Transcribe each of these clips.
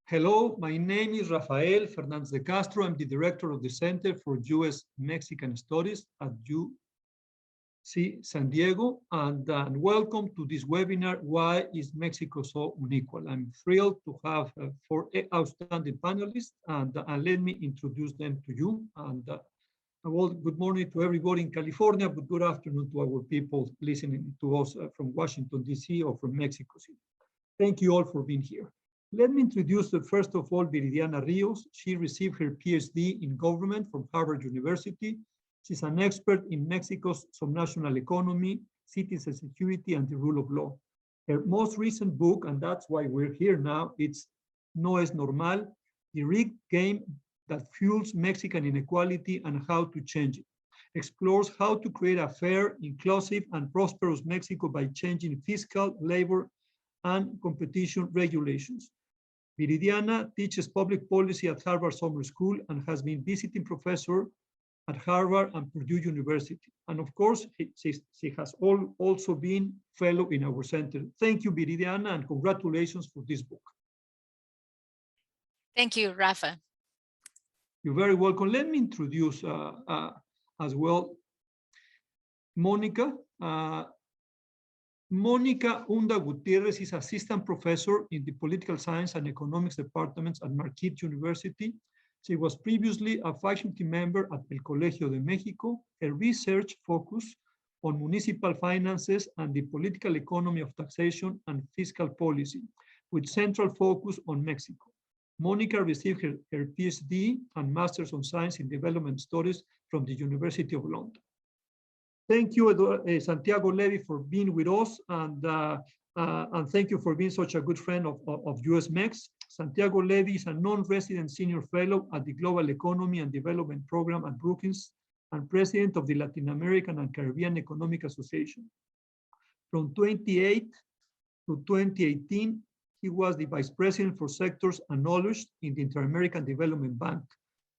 Hello, my name is Rafael Fernández de Castro. I'm the director of the Center for U.S.-Mexican Studies at UC San Diego, and welcome to this webinar, Why is Mexico so Unequal? I'm thrilled to have four outstanding panelists, and let me introduce them to you. Well, good morning to everybody in California, but good afternoon to our people listening to us from Washington, D.C. or from Mexico City. Thank you all for being here. Let me introduce, first of all, Viri Rios. She received her PhD in government from Harvard University. She's an expert in Mexico's subnational economy, citizen security, and the rule of law. Her most recent book, and that's why we're here now, it's No es Normal, the rigged game that fuels Mexican inequality and how to change it. Explores how to create a fair, inclusive, and prosperous Mexico by changing fiscal, labor, and competition regulations. Viridiana teaches public policy at Harvard Summer School and has been visiting professor at Harvard and Purdue University. And of course, she has also been fellow in our center. Thank you, Viridiana, and congratulations for this book. Thank you, Rafa. You're very welcome. Let me introduce as well Mónica. Mónica Unda Gutierrez is assistant professor in the political science and economics departments at Marquette University. She was previously a faculty member at El Colegio de México. Her research focused on municipal finances and the political economy of taxation and fiscal policy, with central focus on Mexico. Mónica received her PhD and Master's of Science in Development Studies from the University of London. Thank you, Santiago Levy, for being with us, and thank you for being such a good friend of US-Mex. Santiago Levy is a non-resident senior fellow at the Global Economy and Development Program at Brookings and president of the Latin American and Caribbean Economic Association. From 2008 to 2018, he was the vice president for sectors and knowledge in the Interamerican Development Bank.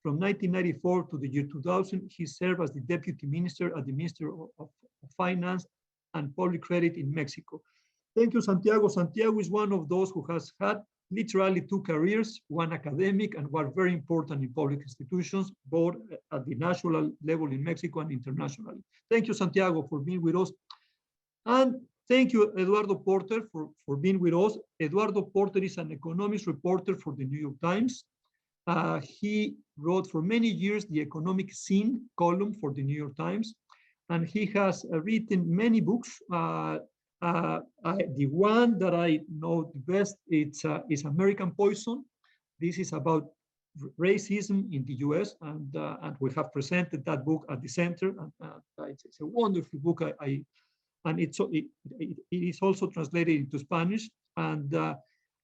From 1994 to the year 2000, he served as the deputy minister at the Ministry of Finance and Public Credit in Mexico. Thank you, Santiago. Santiago is one of those who has had literally two careers, one academic and one very important in public institutions, both at the national level in Mexico and internationally. Thank you, Santiago, for being with us. And thank you, Eduardo Porter, for being with us. Eduardo Porter is an economics reporter for the New York Times. He wrote for many years the economic scene column for the New York Times, and he has written many books. The one that I know the best is American Poison. This is about racism in the US, and we have presented that book at the center. It's a wonderful book, and it is also translated into Spanish. And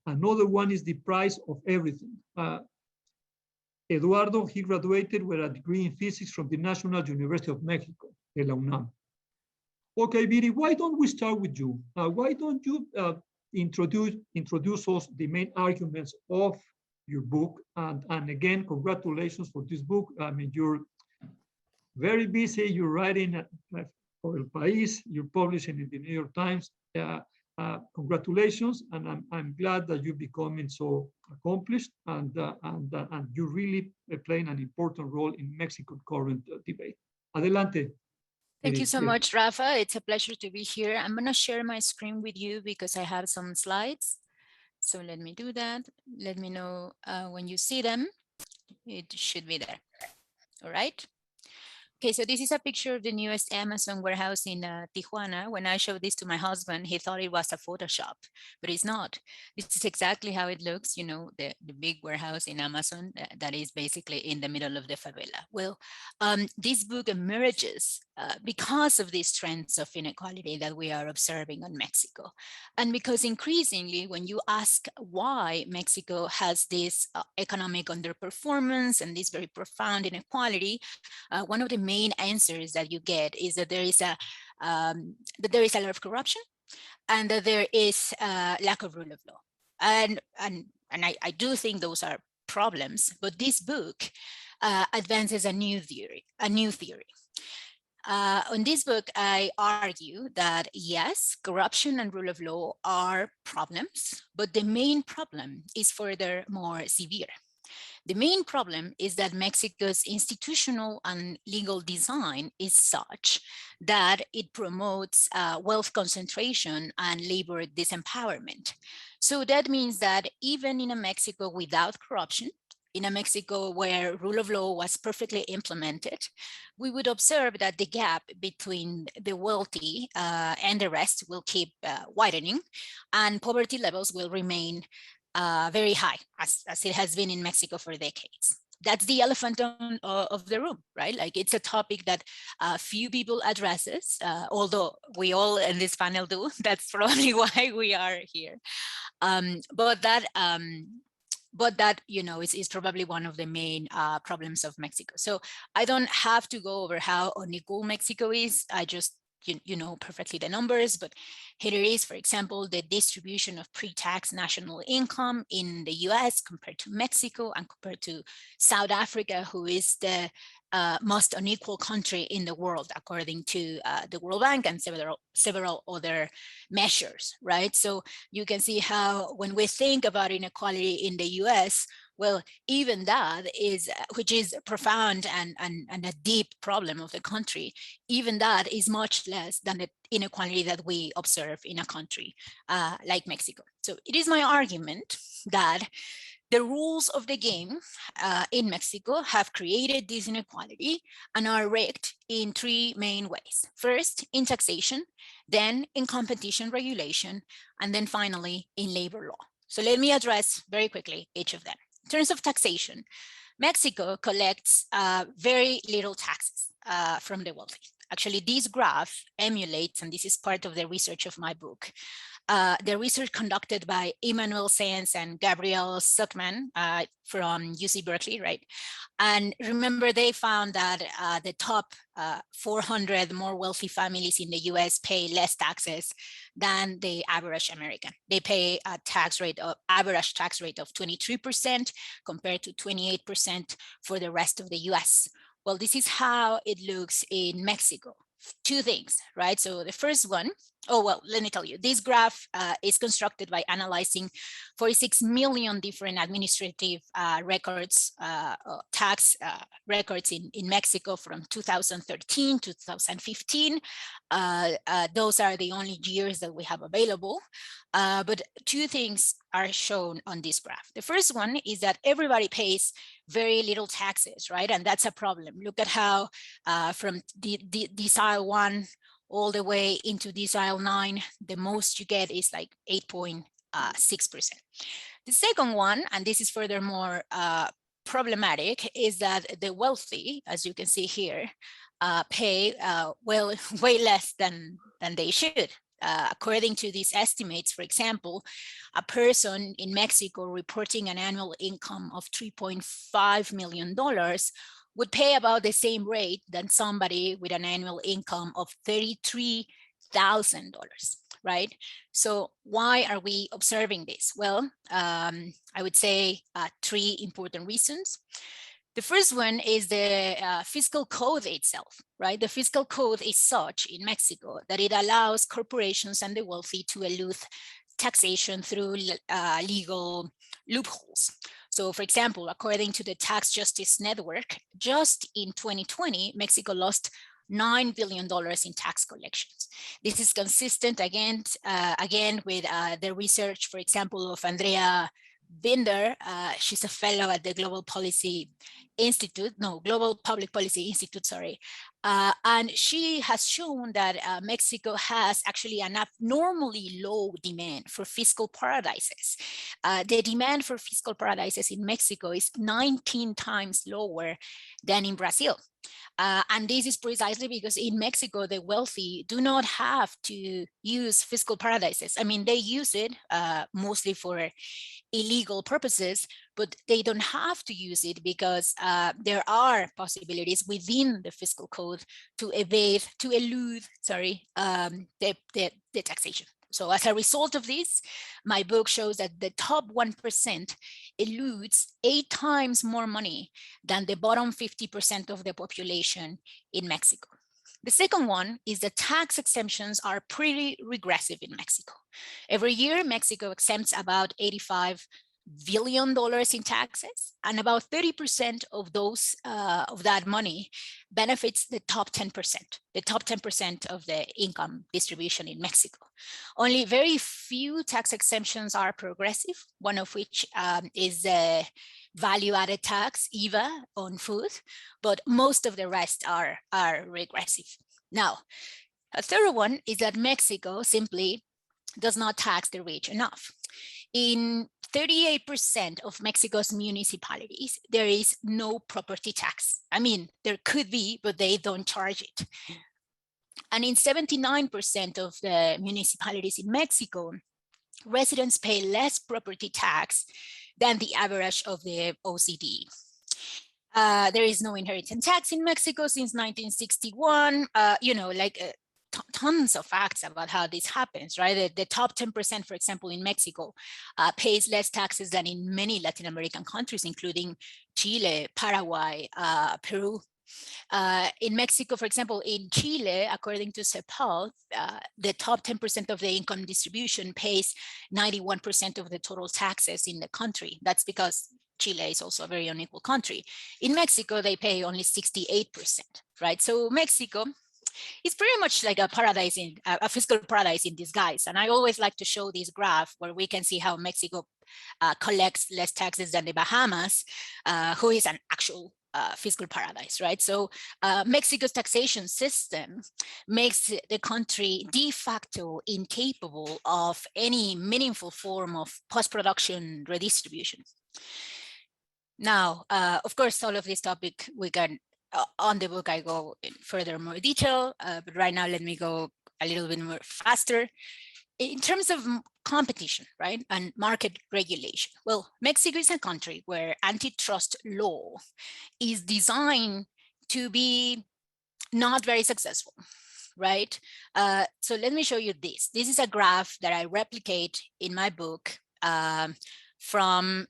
another one is The Price of Everything. Eduardo, he graduated with a degree in physics from the National University of Mexico, de la UNAM. Okay, Viri, why don't we start with you? Why don't you introduce us the main arguments of your book? And again, congratulations for this book. I mean, you're very busy. You're writing for El País. You're publishing in the New York Times. Congratulations, and I'm glad that you're becoming so accomplished, and you're really playing an important role in Mexico's current debate. Adelante. Thank you so much, Rafa. It's a pleasure to be here. I'm going to share my screen with you because I have some slides. So let me do that. Let me know when you see them. It should be there. All right. Okay, so this is a picture of the newest Amazon warehouse in Tijuana. When I showed this to my husband, he thought it was a Photoshop, but it's not. This is exactly how it looks, you know, the big warehouse in Amazon that is basically in the middle of the favela. Well, this book emerges because of these trends of inequality that we are observing in Mexico. And because increasingly, when you ask why Mexico has this economic underperformance and this very profound inequality, one of the main answers that you get is that there is a lot of corruption and that there is a lack of rule of law. And I do think those are problems, but this book advances a new theory. On this book, I argue that yes, corruption and rule of law are problems, but the main problem is further more severe. The main problem is that Mexico's institutional and legal design is such that it promotes wealth concentration and labor disempowerment. So that means that even in a Mexico without corruption, in a Mexico where rule of law was perfectly implemented, we would observe that the gap between the wealthy and the rest will keep widening, and poverty levels will remain very high, as it has been in Mexico for decades. That's the elephant of the room, right? Like, it's a topic that few people addresses, although we all in this panel do. That's probably why we are here. But that, you know, is probably one of the main problems of Mexico. So I don't have to go over how unequal Mexico is. I just, you know perfectly the numbers, but here is, for example, the distribution of pre-tax national income in the US compared to Mexico and compared to South Africa, who is the most unequal country in the world, according to the World Bank and several other measures, right? So you can see how when we think about inequality in the US, well, even that is, which is profound and a deep problem of the country, even that is much less than the inequality that we observe in a country like Mexico. So it is my argument that the rules of the game in Mexico have created this inequality and are rigged in three main ways. First, in taxation, then in competition regulation, and then finally in labor law. So let me address very quickly each of them. In terms of taxation, Mexico collects very little taxes from the wealthy. Actually, this graph emulates, and this is part of the research of my book, the research conducted by Emmanuel Sanz and Gabriel Zuckman from UC Berkeley, right? And remember, they found that the top 400 more wealthy families in the US pay less taxes than the average American. They pay a average tax rate of 23% compared to 28% for the rest of the US. Well, this is how it looks in Mexico. Two things, right? So the first one, oh, well, let me tell you, this graph is constructed by analyzing 46 million different administrative records, tax records in Mexico from 2013 to 2015. Those are the only years that we have available. But two things are shown on this graph. The first one is that everybody pays very little taxes, right? And that's a problem. Look at how from decile 1 all the way into decile 9, the most you get is like 8.6%. The second one, and this is furthermore problematic, is that the wealthy, as you can see here, pay well, way less than they should. According to these estimates, for example, a person in Mexico reporting an annual income of $3.5 million would pay about the same rate than somebody with an annual income of $33,000, right? So why are we observing this? Well, I would say three important reasons. The first one is the fiscal code itself, right? The fiscal code is such in Mexico that it allows corporations and the wealthy to elude taxation through legal loopholes. So for example, according to the Tax Justice Network, just in 2020, Mexico lost $9 billion in tax collections. This is consistent again with the research, for example, of Andrea Binder. She's a fellow at the Global Public Policy Institute, sorry. And she has shown that Mexico has actually an abnormally low demand for fiscal paradises. The demand for fiscal paradises in Mexico is 19 times lower than in Brazil. And this is precisely because in Mexico, the wealthy do not have to use fiscal paradises. I mean, they use it mostly for illegal purposes, but they don't have to use it because there are possibilities within the fiscal code to elude the taxation. So as a result of this, my book shows that the top 1% eludes 8 times more money than the bottom 50% of the population in Mexico. The second one is that tax exemptions are pretty regressive in Mexico. Every year, Mexico exempts about $85 billion in taxes, and about 30% of those of that money benefits the top 10%, the top 10% of the income distribution in Mexico. Only very few tax exemptions are progressive, one of which is the value-added tax, IVA, on food, but most of the rest are regressive. Now, a third one is that Mexico simply does not tax the rich enough. In 38% of Mexico's municipalities, there is no property tax. I mean, there could be, but they don't charge it. And in 79% of the municipalities in Mexico, residents pay less property tax than the average of the OECD. There is no inheritance tax in Mexico since 1961. Tons of facts about how this happens, right? The top 10%, for example, in Mexico, pays less taxes than in many Latin American countries, including Chile, Paraguay, Peru. In Mexico, for example, in Chile, according to CEPAL, the top 10% of the income distribution pays 91% of the total taxes in the country. That's because Chile is also a very unequal country. In Mexico, they pay only 68%, right? So Mexico, it's pretty much like a fiscal paradise in disguise. And I always like to show this graph where we can see how Mexico collects less taxes than the Bahamas, who is an actual fiscal paradise, right? So Mexico's taxation system makes the country de facto incapable of any meaningful form of post-production redistribution. Now, of course, all of this topic we can on the book, I go in further more detail, but right now let me go a little bit more faster. In terms of competition, right, and market regulation, well, Mexico is a country where antitrust law is designed to be not very successful, right? So let me show you this. This is a graph that I replicate in my book from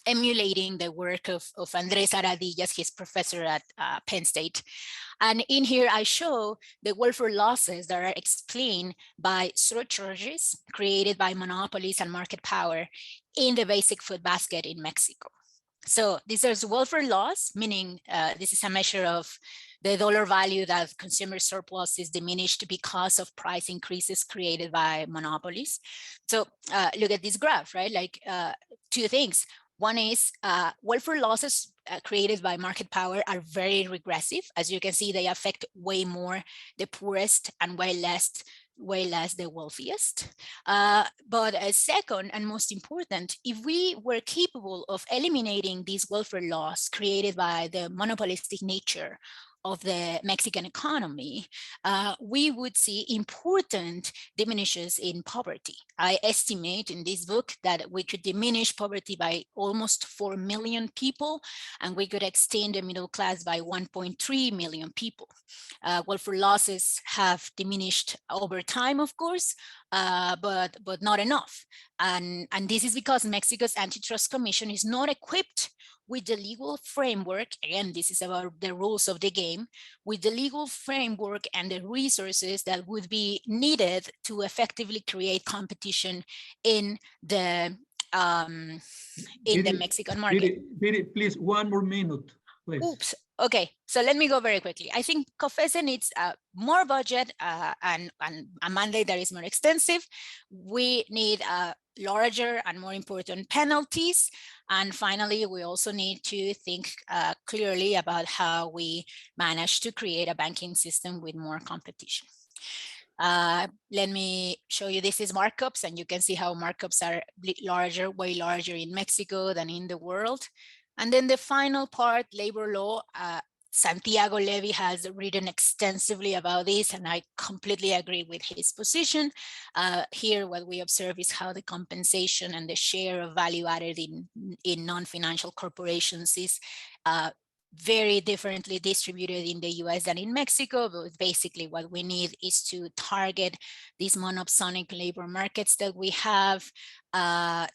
emulating the work of Andrés Aradillas, his professor at Penn State. And in here, I show the welfare losses that are explained by surcharges created by monopolies and market power in the basic food basket in Mexico. So this is welfare loss, meaning this is a measure of the dollar value that consumer surplus is diminished because of price increases created by monopolies. So look at this graph, right? Like two things. One is welfare losses created by market power are very regressive. As you can see, they affect way more the poorest and way less the wealthiest. But a second and most important, if we were capable of eliminating these welfare loss created by the monopolistic nature of the Mexican economy, we would see important diminishes in poverty. I estimate in this book that we could diminish poverty by almost 4 million people, and we could extend the middle class by 1.3 million people. Welfare losses have diminished over time, of course, but not enough. And this is because Mexico's Antitrust Commission is not equipped with the legal framework, again, this is about the rules of the game, with the legal framework and the resources that would be needed to effectively create competition in the Mexican market. Viri, please, 1 more minute, please. Oops. Okay, so let me go very quickly. I think COFECE needs more budget and a mandate that is more extensive. We need larger and more important penalties. And finally, we also need to think clearly about how we manage to create a banking system with more competition. Let me show you, this is markups, and you can see how markups are larger, way larger in Mexico than in the world. And then the final part, labor law, Santiago Levy has written extensively about this, and I completely agree with his position. Here, what we observe is how the compensation and the share of value added in non-financial corporations is very differently distributed in the US than in Mexico, but basically what we need is to target these monopsonic labor markets that we have,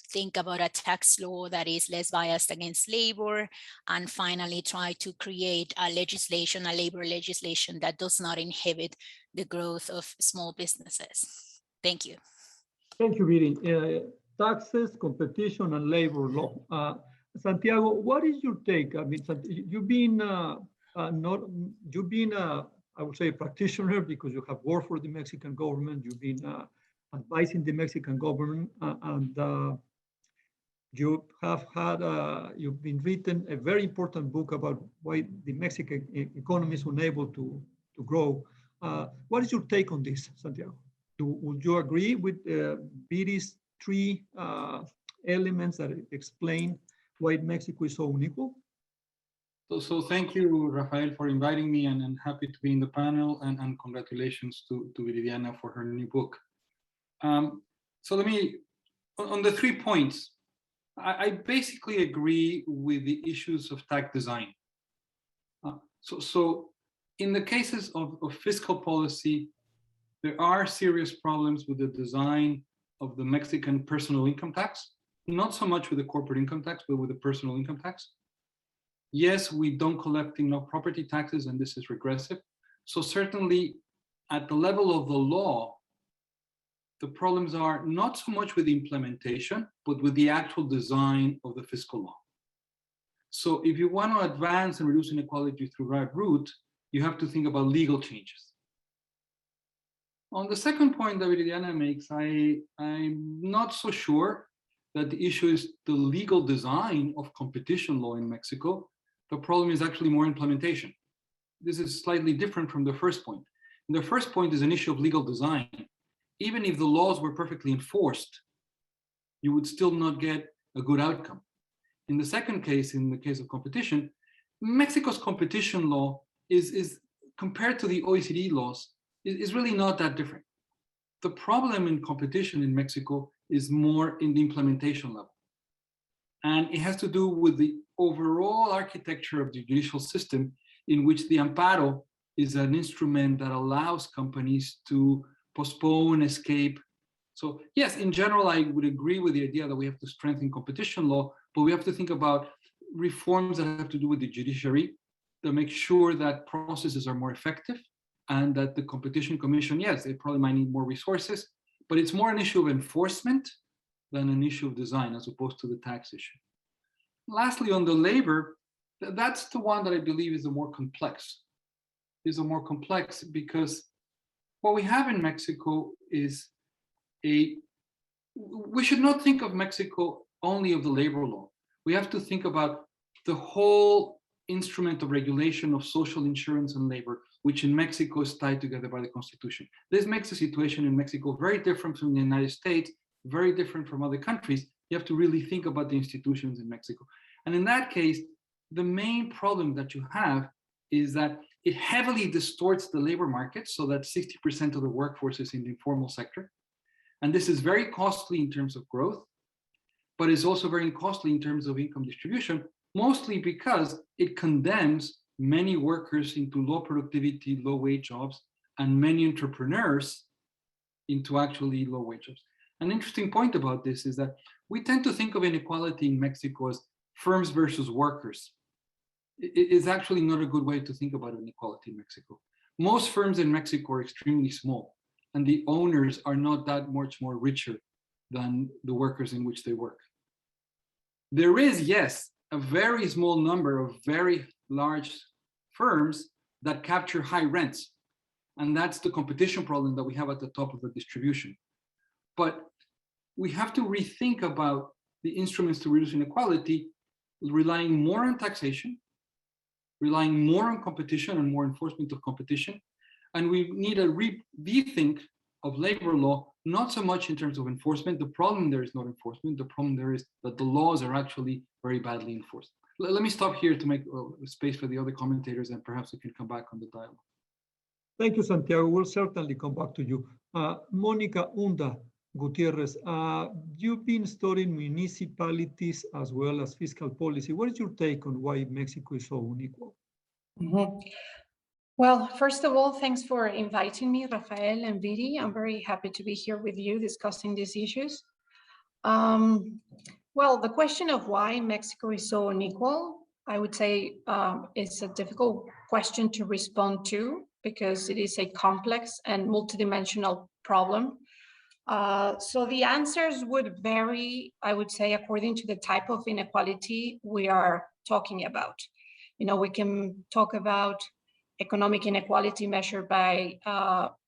think about a tax law that is less biased against labor, and finally try to create a legislation, a labor legislation that does not inhibit the growth of small businesses. Thank you. Thank you, Viri. Taxes, competition, and labor law. Santiago, what is your take? I mean, you've been I would say, a practitioner because you have worked for the Mexican government. You've been advising the Mexican government, and you have had you've been written a very important book about why the Mexican economy is unable to grow. What is your take on this, Santiago? Would you agree with Viri's three elements that explain why Mexico is so unequal? So thank you, Rafael, for inviting me, and happy to be in the panel, and congratulations to Viridiana for her new book. So let me, on the 3 points, I basically agree with the issues of tax design. So in the cases of fiscal policy, there are serious problems with the design of the Mexican personal income tax, not so much with the corporate income tax, but with the personal income tax. Yes, we don't collect enough property taxes, and this is regressive. So certainly at the level of the law, the problems are not so much with the implementation, but with the actual design of the fiscal law. So if you want to advance and reduce inequality through right route, you have to think about legal changes. On the second point that Viridiana makes, I'm not so sure that the issue is the legal design of competition law in Mexico. The problem is actually more implementation. This is slightly different from the first point. And the first point is an issue of legal design. Even if the laws were perfectly enforced, you would still not get a good outcome. In the second case, in the case of competition, Mexico's competition law is compared to the OECD laws, is really not that different. The problem in competition in Mexico is more in the implementation level. And it has to do with the overall architecture of the judicial system, in which the amparo is an instrument that allows companies to postpone, escape. So yes, in general, I would agree with the idea that we have to strengthen competition law, but we have to think about reforms that have to do with the judiciary to make sure that processes are more effective, and that the Competition Commission, yes, they probably might need more resources, but it's more an issue of enforcement than an issue of design, as opposed to the tax issue. Lastly, on the labor, that's the one that I believe is the more complex. Because what we have in Mexico is we should not think of Mexico only of the labor law. We have to think about the whole instrument of regulation of social insurance and labor, which in Mexico is tied together by the Constitution. This makes the situation in Mexico very different from the United States, very different from other countries. You have to really think about the institutions in Mexico. And in that case, the main problem that you have is that it heavily distorts the labor market, so that 60% of the workforce is in the informal sector. And this is very costly in terms of growth, but is also very costly in terms of income distribution, mostly because it condemns many workers into low productivity, low wage jobs, and many entrepreneurs into actually low wage jobs. An interesting point about this is that we tend to think of inequality in Mexico as firms versus workers. It is actually not a good way to think about inequality in Mexico. Most firms in Mexico are extremely small, and the owners are not that much more richer than the workers in which they work. There is, yes, a very small number of very large firms that capture high rents. And that's the competition problem that we have at the top of the distribution. But we have to rethink about the instruments to reduce inequality, relying more on taxation, relying more on competition and more enforcement of competition. And we need a rethink of labor law, not so much in terms of enforcement. The problem there is not enforcement. The problem there is that the laws are actually very badly enforced. Let me stop here to make space for the other commentators, and perhaps we can come back on the dialogue. Thank you, Santiago. We'll certainly come back to you. Mónica, Unda, Gutierrez, you've been studying municipalities as well as fiscal policy. What is your take on why Mexico is so unequal? Well, first of all, thanks for inviting me, Rafael and Viri. I'm very happy to be here with you discussing these issues. Well, the question of why Mexico is so unequal, I would say it's a difficult question to respond to because it is a complex and multidimensional problem. So the answers would vary, I would say, according to the type of inequality we are talking about. You know, we can talk about economic inequality measured by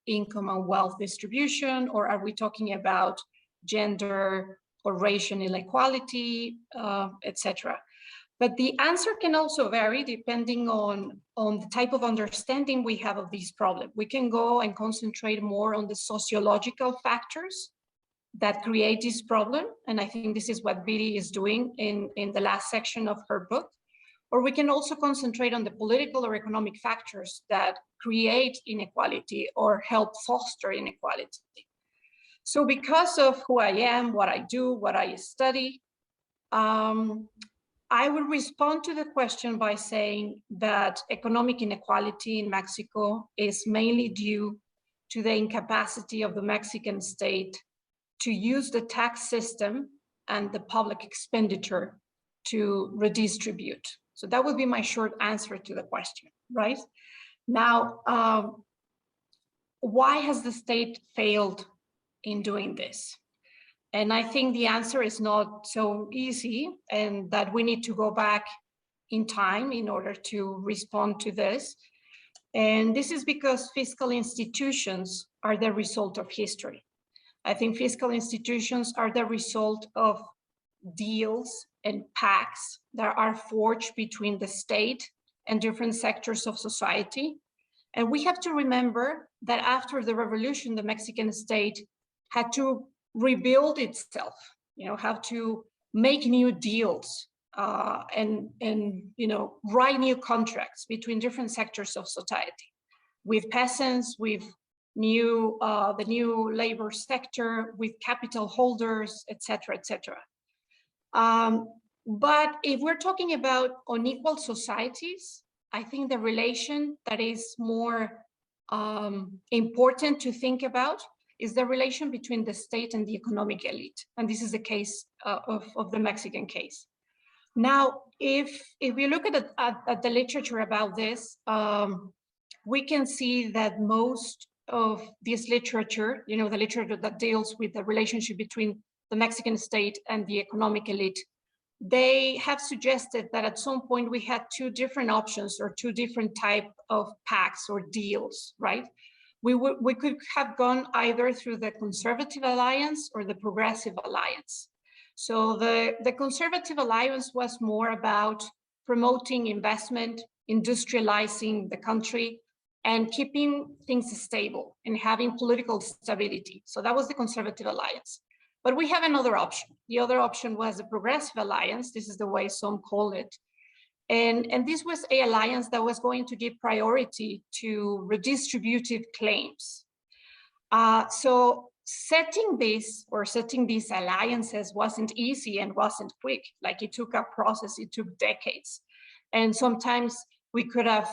income and wealth distribution, or are we talking about gender or racial inequality, etc. But the answer can also vary depending on the type of understanding we have of these problems. We can go and concentrate more on the sociological factors that create this problem. And I think this is what Viri is doing in the last section of her book. Or we can also concentrate on the political or economic factors that create inequality or help foster inequality. So because of who I am, what I do, what I study, I would respond to the question by saying that economic inequality in Mexico is mainly due to the incapacity of the Mexican state to use the tax system and the public expenditure to redistribute. So that would be my short answer to the question, right? Now, why has the state failed in doing this? And I think the answer is not so easy, and that we need to go back in time in order to respond to this. And this is because fiscal institutions are the result of history. I think fiscal institutions are the result of deals and pacts that are forged between the state and different sectors of society. And we have to remember that after the revolution, the Mexican state had to rebuild itself, you know, have to make new deals and you know, write new contracts between different sectors of society, with peasants, with the new labor sector, with capital holders, etc., etc. But if we're talking about unequal societies, I think the relation that is more important to think about is the relation between the state and the economic elite. And this is the case of the Mexican case. Now, if we look at the literature about this, we can see that most of this literature, you know, the literature that deals with the relationship between the Mexican state and the economic elite, they have suggested that at some point we had two different options or two different type of pacts or deals, right? We could have gone either through the conservative alliance or the progressive alliance. So the conservative alliance was more about promoting investment, industrializing the country, and keeping things stable and having political stability. So that was the conservative alliance. But we have another option. The other option was the progressive alliance. This is the way some call it. And this was an alliance that was going to give priority to redistributive claims. So setting these alliances wasn't easy and wasn't quick. Like, it took a process, it took decades. And sometimes we could have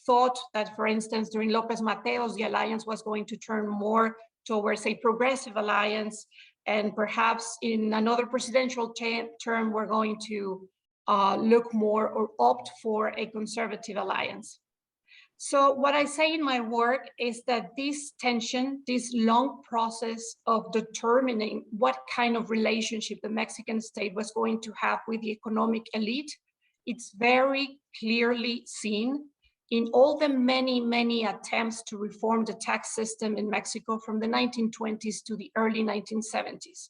thought that, for instance, during López Mateos, the alliance was going to turn more towards a progressive alliance, and perhaps in another presidential term, we're going to look more or opt for a conservative alliance. So what I say in my work is that this tension, this long process of determining what kind of relationship the Mexican state was going to have with the economic elite, it's very clearly seen in all the many attempts to reform the tax system in Mexico from the 1920s to the early 1970s.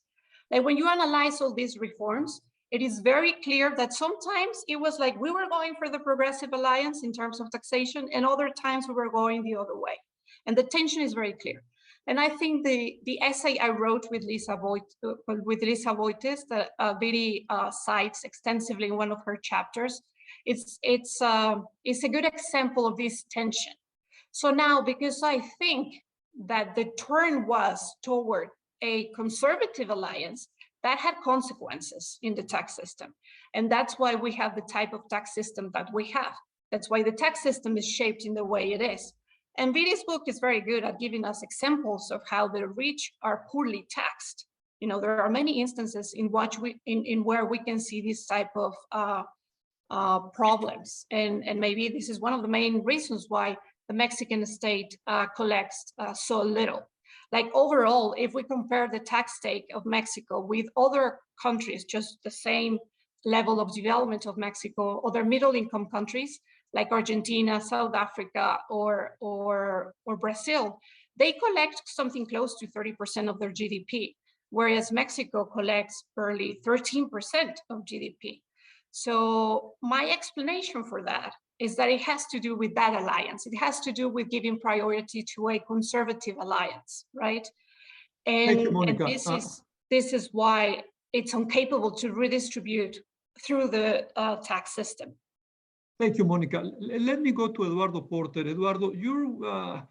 Like, when you analyze all these reforms, it is very clear that sometimes it was like we were going for the progressive alliance in terms of taxation, and other times we were going the other way. And the tension is very clear. And I think the essay I wrote with Lisa Boites that Viri cites extensively in one of her chapters, it's a good example of this tension. So now, because I think that the turn was toward a conservative alliance, that had consequences in the tax system. And that's why we have the type of tax system that we have. That's why the tax system is shaped in the way it is. And Viri's book is very good at giving us examples of how the rich are poorly taxed. You know, there are many instances in where we can see this type of problems. And maybe this is one of the main reasons why the Mexican state collects so little. Like overall, if we compare the tax take of Mexico with other countries, just the same level of development of Mexico, other middle income countries like Argentina, South Africa, or Brazil, they collect something close to 30% of their GDP, whereas Mexico collects barely 13% of GDP. So my explanation for that is that it has to do with that alliance. It has to do with giving priority to a conservative alliance, right? And, you, Mónica. this is why it's incapable to redistribute through the tax system. Thank you, Mónica. Let me go to Eduardo Porter. Eduardo, you're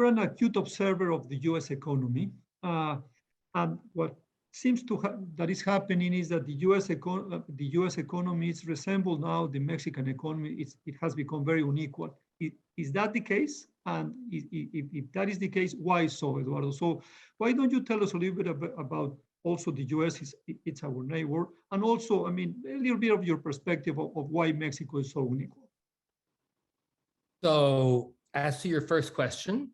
an acute observer of the U.S. economy, and what seems that is happening is that the U.S. economy is resembled now the Mexican economy. It has become very unequal. Is that the case? And if that is the case, why so, Eduardo? So why don't you tell us a little bit about also the U.S. It's our neighbor, and also, I mean, a little bit of your perspective of why Mexico is so unequal. So as to your first question,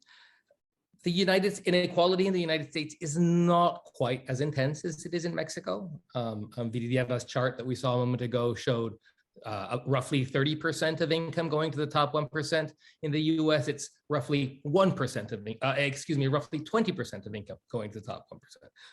the inequality in the United States is not quite as intense as it is in Mexico. Viri Ríos' chart that we saw a moment ago showed roughly 30% of income going to the top 1%. In the US, it's roughly 1% of, roughly 20% of income going to the top 1%.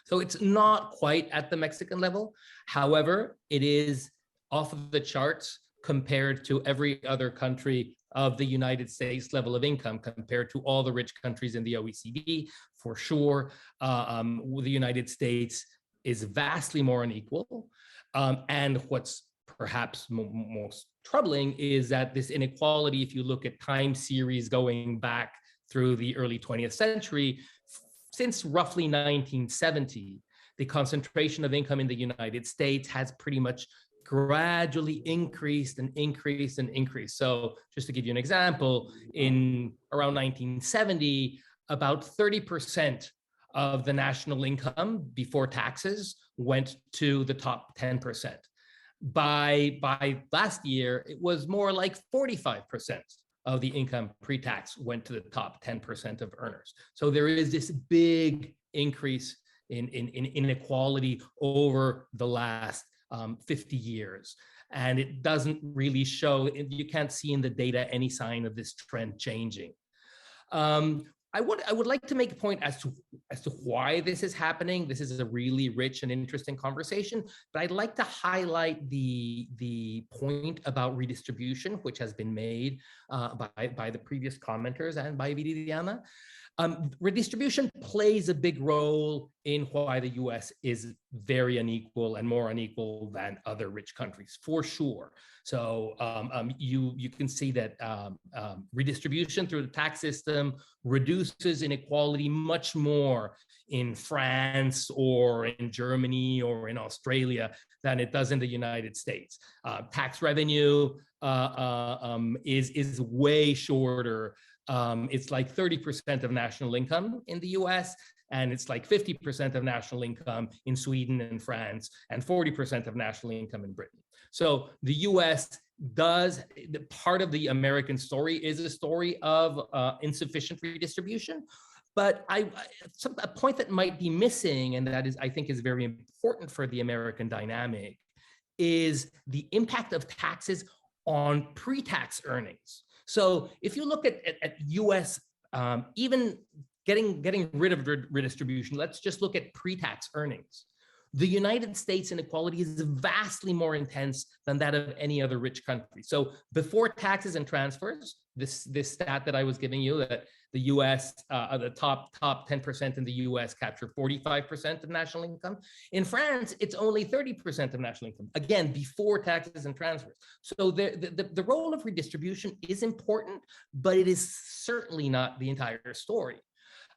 So it's not quite at the Mexican level. However, it is off of the charts compared to every other country of the United States level of income, compared to all the rich countries in the OECD, for sure. The United States is vastly more unequal. And what's perhaps most troubling is that this inequality, if you look at time series going back through the early 20th century, since roughly 1970, the concentration of income in the United States has pretty much gradually increased and increased and increased. So just to give you an example, in around 1970, about 30% of the national income before taxes went to the top 10%. By last year, it was more like 45% of the income pre-tax went to the top 10% of earners. So there is this big increase in inequality over the last 50 years. And it doesn't really show, you can't see in the data any sign of this trend changing. I would like to make a point as to why this is happening. This is a really rich and interesting conversation, but I'd like to highlight the point about redistribution, which has been made by the previous commenters and by Viri Ríos. Redistribution plays a big role in why the US is very unequal and more unequal than other rich countries, for sure. So you can see that redistribution through the tax system reduces inequality much more in France or in Germany or in Australia than it does in the United States. Tax revenue is way shorter. It's like 30% of national income in the US, and it's like 50% of national income in Sweden and France, and 40% of national income in Britain. So the US part of the American story is a story of insufficient redistribution. But a point that might be missing, and that is, I think, is very important for the American dynamic, is the impact of taxes on pre-tax earnings. So if you look at US, even getting rid of redistribution, let's just look at pre-tax earnings. The United States inequality is vastly more intense than that of any other rich country. So before taxes and transfers, this stat that I was giving you, that the US, the top 10% in the US capture 45% of national income. In France, it's only 30% of national income, again, before taxes and transfers. So the role of redistribution is important, but it is certainly not the entire story.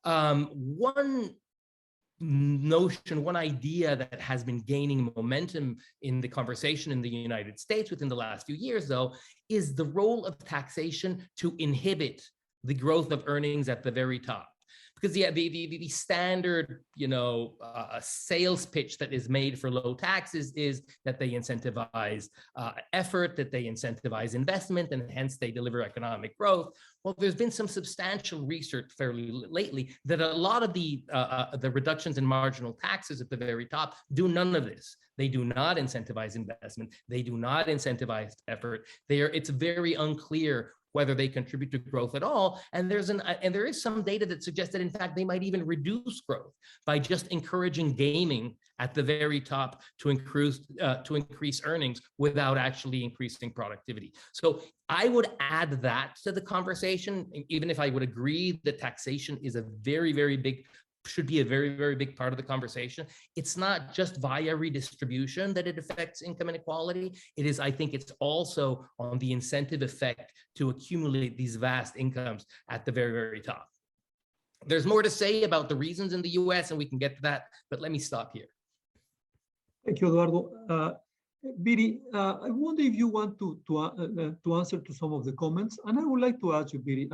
One notion, one idea that has been gaining momentum in the conversation in the United States within the last few years, though, is the role of taxation to inhibit the growth of earnings at the very top. Because the standard, sales pitch that is made for low taxes is that they incentivize effort, that they incentivize investment, and hence they deliver economic growth. Well, there's been some substantial research fairly lately that a lot of the reductions in marginal taxes at the very top do none of this. They do not incentivize investment. They do not incentivize effort. It's very unclear whether they contribute to growth at all. And there is some data that suggests that in fact they might even reduce growth by just encouraging gaming at the very top to increase earnings without actually increasing productivity. So I would add that to the conversation, even if I would agree that taxation is should be a very, very big part of the conversation. It's not just via redistribution that it affects income inequality. I think it's also on the incentive effect to accumulate these vast incomes at the very, very top. There's more to say about the reasons in the US, and we can get to that, but let me stop here. Thank you, Eduardo. Viri, I wonder if you want to answer to some of the comments, and I would like to ask you, Viri,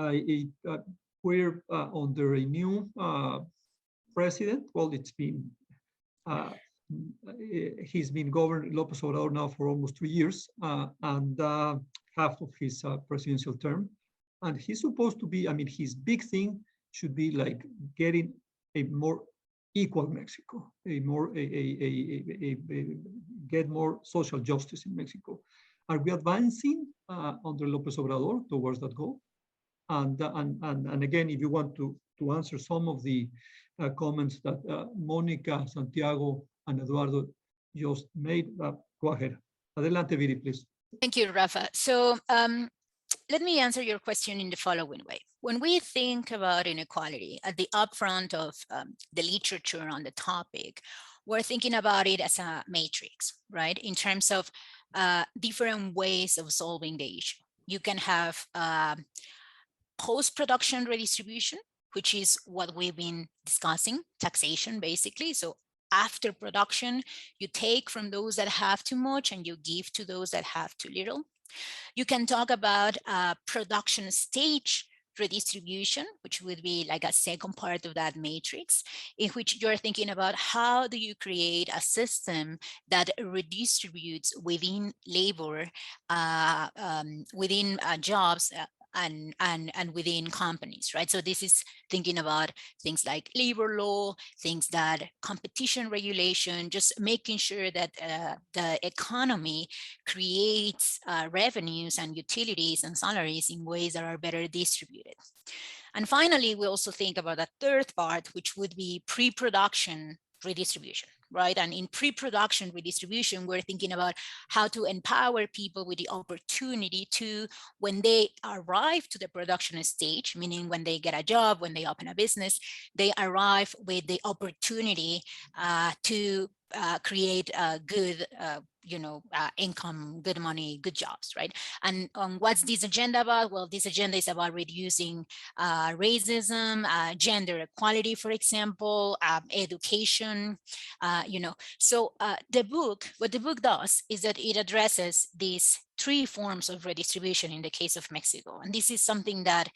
we're under a new president. Well, it's been he's been governing López Obrador now for almost 3 years, and half of his presidential term. And he's supposed to be, his big thing should be like getting a more equal Mexico, get more social justice in Mexico. Are we advancing under López Obrador towards that goal? And again, if you want to answer some of the comments that Mónica, Santiago, and Eduardo just made, go ahead. Adelante, Viri, please. Thank you, Rafa. So let me answer your question in the following way. When we think about inequality at the upfront of the literature on the topic, we're thinking about it as a matrix, right? In terms of different ways of solving the issue. You can have post-production redistribution, which is what we've been discussing, taxation, basically. So after production, you take from those that have too much and you give to those that have too little. You can talk about production stage redistribution, which would be like a second part of that matrix, in which you're thinking about how do you create a system that redistributes within labor, within jobs, and within companies, right? So this is thinking about things like labor law, things that competition regulation, just making sure that the economy creates revenues and utilities and salaries in ways that are better distributed. And finally, we also think about a third part, which would be pre-production redistribution, right? And in pre-production redistribution, we're thinking about how to empower people with the opportunity to, when they arrive to the production stage, meaning when they get a job, when they open a business, they arrive with the opportunity to create a good income, good money, good jobs, right? And what's this agenda about? Well, this agenda is about reducing racism, gender equality, for example, education, So what the book does is that it addresses these three forms of redistribution in the case of Mexico. And this is something that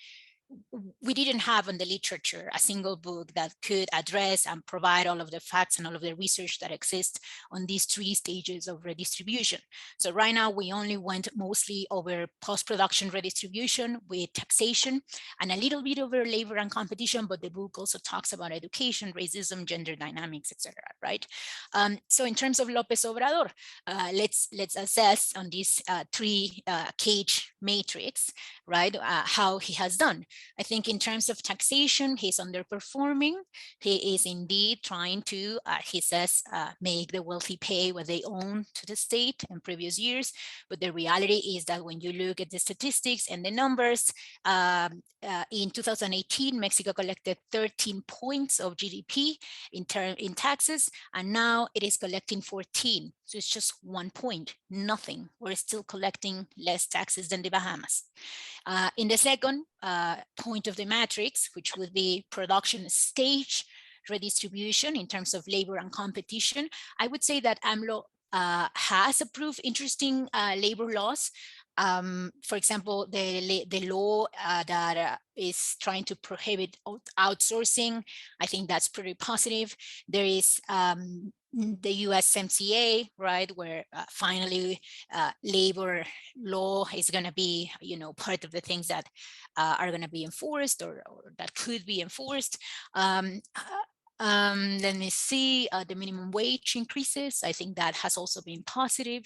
we didn't have in the literature, a single book that could address and provide all of the facts and all of the research that exists on these three stages of redistribution. So right now we only went mostly over post-production redistribution with taxation and a little bit over labor and competition, but the book also talks about education, racism, gender dynamics, etc. Right? So in terms of López Obrador, let's assess on this three cage matrix, right? How he has done. I think in terms of taxation, he's underperforming. He is indeed trying to, he says, make the wealthy pay what they own to the state in previous years. But the reality is that when you look at the statistics and the numbers, in 2018, Mexico collected 13 points of GDP in taxes, and now it is collecting 14. So it's just 1 point, nothing. We're still collecting less taxes than the Bahamas. In the second point of the matrix, which would be production stage redistribution in terms of labor and competition. I would say that AMLO has approved interesting labor laws. For example, the law that is trying to prohibit outsourcing, I think that's pretty positive. There is the USMCA, right, where finally labor law is going to be, part of the things that are going to be enforced or that could be enforced. Let me see, the minimum wage increases. I think that has also been positive.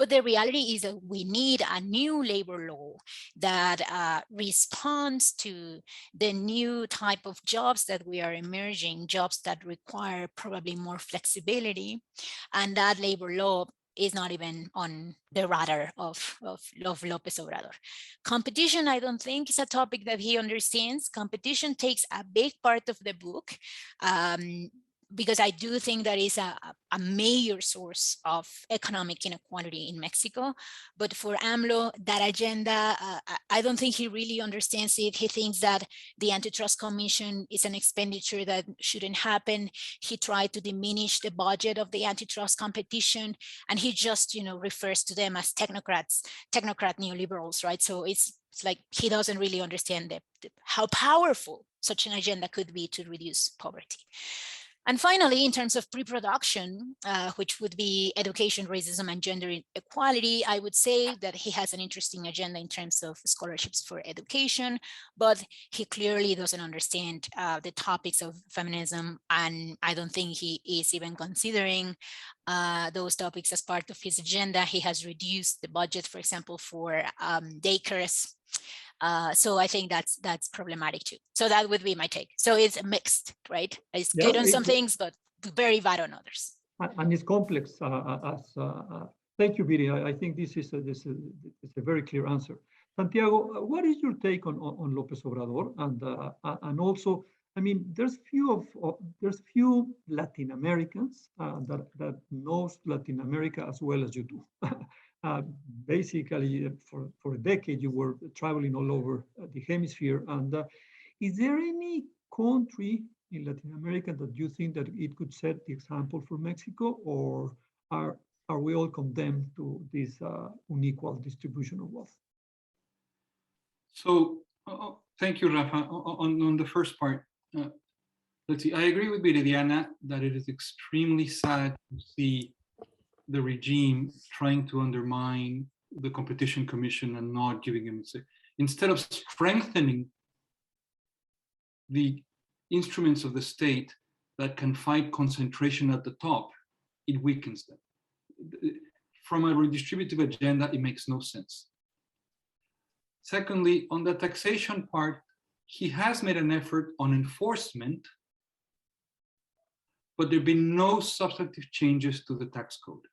But the reality is that we need a new labor law that responds to the new type of jobs that we are emerging, jobs that require probably more flexibility. And that labor law is not even on the radar of López Obrador. Competition, I don't think, is a topic that he understands. Competition takes a big part of the book, because I do think that is a major source of economic inequality in Mexico. But for AMLO, that agenda, I don't think he really understands it. He thinks that the Antitrust Commission is an expenditure that shouldn't happen. He tried to diminish the budget of the antitrust competition, and he just, refers to them as technocrat neoliberals, right? So it's like he doesn't really understand how powerful such an agenda could be to reduce poverty. And finally, in terms of pre-production, which would be education, racism, and gender equality, I would say that he has an interesting agenda in terms of scholarships for education, but he clearly doesn't understand the topics of feminism, and I don't think he is even considering those topics as part of his agenda. He has reduced the budget, for example, for daycares. So I think that's problematic too. So that would be my take. So it's mixed, right? It's good on some things, but very bad on others. And it's complex. Thank you, Viri. I think this is a very clear answer. Santiago, what is your take on López Obrador? And also, I mean, there's few Latin Americans that knows Latin America as well as you do. Basically, for a decade, you were traveling all over the hemisphere. And is there any country in Latin America that you think that it could set the example for Mexico, or are we all condemned to this unequal distribution of wealth? So, thank you, Rafa. On the first part, let's see, I agree with Viridiana that it is extremely sad to see the regime trying to undermine the Competition Commission and not giving him, instead of strengthening the instruments of the state that can fight concentration at the top, it weakens them. From a redistributive agenda, it makes no sense. Secondly, on the taxation part, he has made an effort on enforcement, but there have been no substantive changes to the tax code.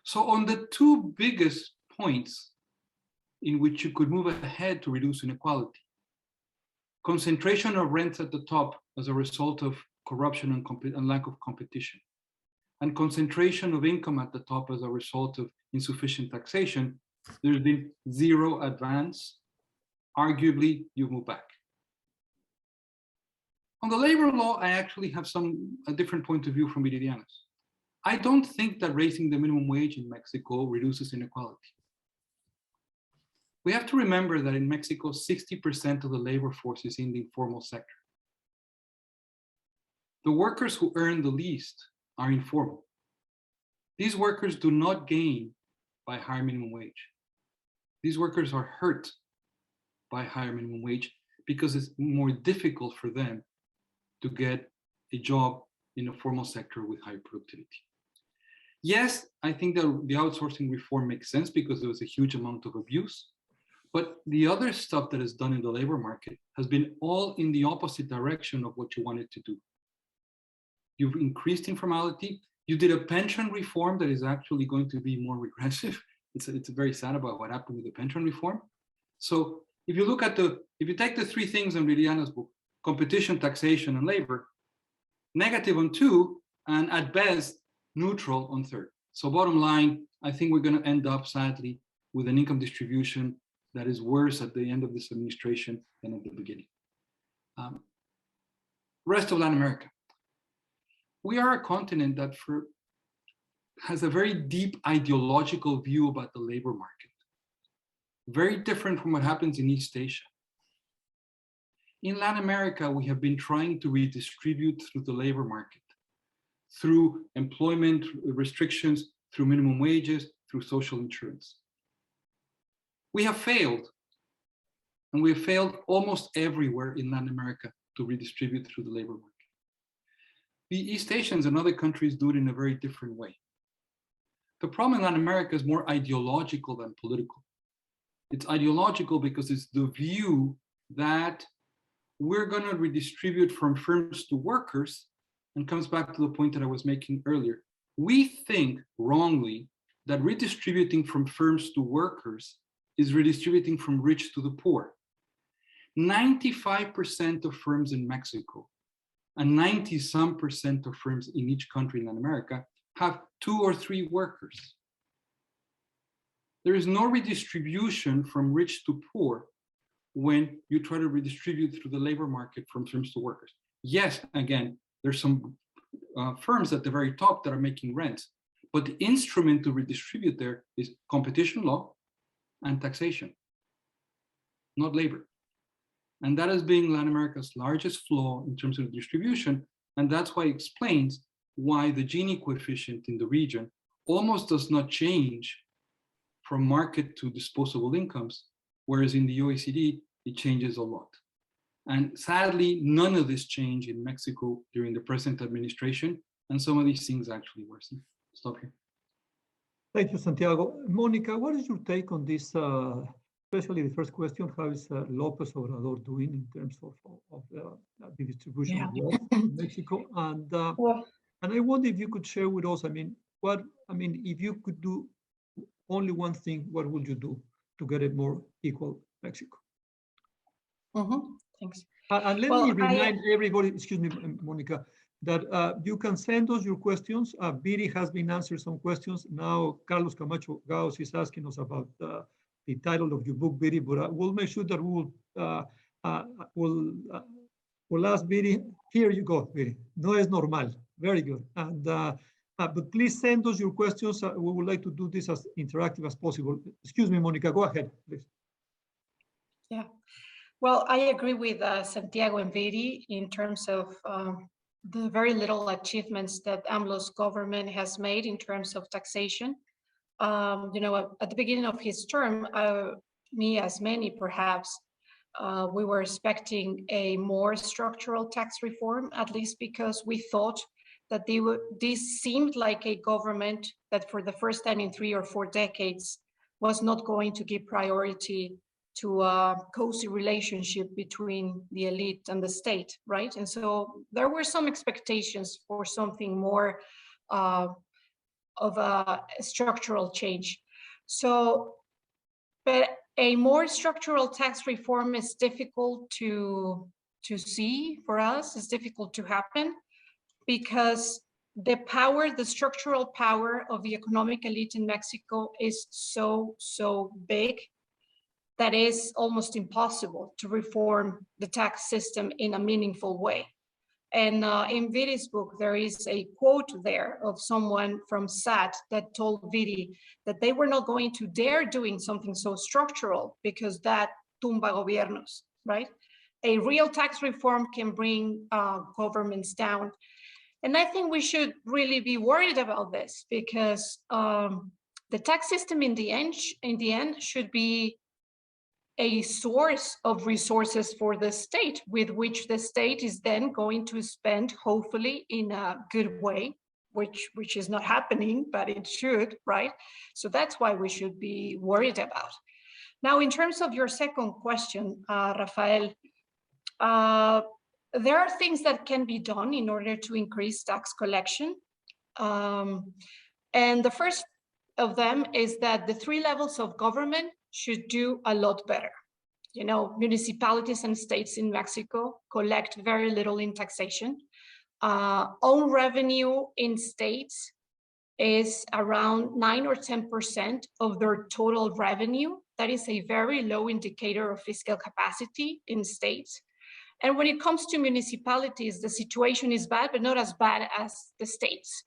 So on the two biggest points in which you could move ahead to reduce inequality, concentration of rents at the top as a result of corruption and lack of competition, and concentration of income at the top as a result of insufficient taxation, there's been zero advance. Arguably, you move back. On the labor law, I actually have a different point of view from Viridiana's. I don't think that raising the minimum wage in Mexico reduces inequality. We have to remember that in Mexico, 60% of the labor force is in the informal sector. The workers who earn the least are informal. These workers do not gain by higher minimum wage. These workers are hurt by higher minimum wage because it's more difficult for them to get a job in a formal sector with high productivity. Yes, I think that the outsourcing reform makes sense because there was a huge amount of abuse, but the other stuff that is done in the labor market has been all in the opposite direction of what you wanted to do. You've increased informality. You did a pension reform that is actually going to be more regressive. It's very sad about what happened with the pension reform. So if you look at if you take the three things in Viridiana's book, competition, taxation, and labor, negative on 2, and at best, neutral on 3rd. So bottom line, I think we're going to end up, sadly, with an income distribution that is worse at the end of this administration than at the beginning. rest of Latin America. We are a continent that has a very deep ideological view about the labor market, very different from what happens in East Asia. In Latin America, we have been trying to redistribute through the labor market, through employment restrictions, through minimum wages, through social insurance. We have failed, and we have failed almost everywhere in Latin America to redistribute through the labor market. The East Asians and other countries do it in a very different way. The problem in Latin America is more ideological than political. It's ideological because it's the view that we're going to redistribute from firms to workers, and comes back to the point that I was making earlier. We think wrongly that redistributing from firms to workers is redistributing from rich to the poor. 95% of firms in Mexico and 90-some% of firms in each country in Latin America have 2 or 3 workers. There is no redistribution from rich to poor when you try to redistribute through the labor market from firms to workers. Yes, again, there's some firms at the very top that are making rents, but the instrument to redistribute there is competition law and taxation, not labor. And that is being Latin America's largest flaw in terms of distribution, and that's why it explains why the Gini coefficient in the region almost does not change from market to disposable incomes, whereas in the OECD, it changes a lot. And sadly, none of this changed in Mexico during the present administration, and some of these things actually worsen. Stop here. Thank you, Santiago. Mónica, what is your take on this, especially the first question, how is López Obrador doing in terms of the distribution of wealth in Mexico? And I wonder if you could share with us, if you could do only one thing, what would you do to get a more equal Mexico? Thanks. And let me remind everybody, excuse me, Mónica, that you can send us your questions. Viri has been answering some questions. Now, Carlos Camacho Gaos is asking us about the title of your book, Viri, but we'll make sure that we'll ask Viri. Here you go, Viri. No es normal. Very good. And but please send us your questions. We would like to do this as interactive as possible. Excuse me, Mónica, go ahead, please. Yeah. Well, I agree with Santiago and Viri in terms of the very little achievements that AMLO's government has made in terms of taxation. At the beginning of his term, me as many perhaps, we were expecting a more structural tax reform, at least because we thought that this seemed like a government that for the first time in 3 or 4 decades was not going to give priority to a cozy relationship between the elite and the state, right? And so there were some expectations for something more of a structural change. So, but a more structural tax reform is difficult to see for us, it's difficult to happen, because the structural power of the economic elite in Mexico is so big that is almost impossible to reform the tax system in a meaningful way. And in Viri's book, there is a quote there of someone from SAT that told Viri that they were not going to dare doing something so structural because that tumba gobiernos, right? A real tax reform can bring governments down. And I think we should really be worried about this because the tax system in the end should be a source of resources for the state, with which the state is then going to spend, hopefully in a good way, which is not happening, but it should, right? So that's why we should be worried about. Now, in terms of your second question, Rafael, there are things that can be done in order to increase tax collection. And the first of them is that the 3 levels of government should do a lot better. Municipalities and states in Mexico collect very little in taxation. Own revenue in states is around 9 or 10% of their total revenue. That is a very low indicator of fiscal capacity in states. And when it comes to municipalities, the situation is bad, but not as bad as the states.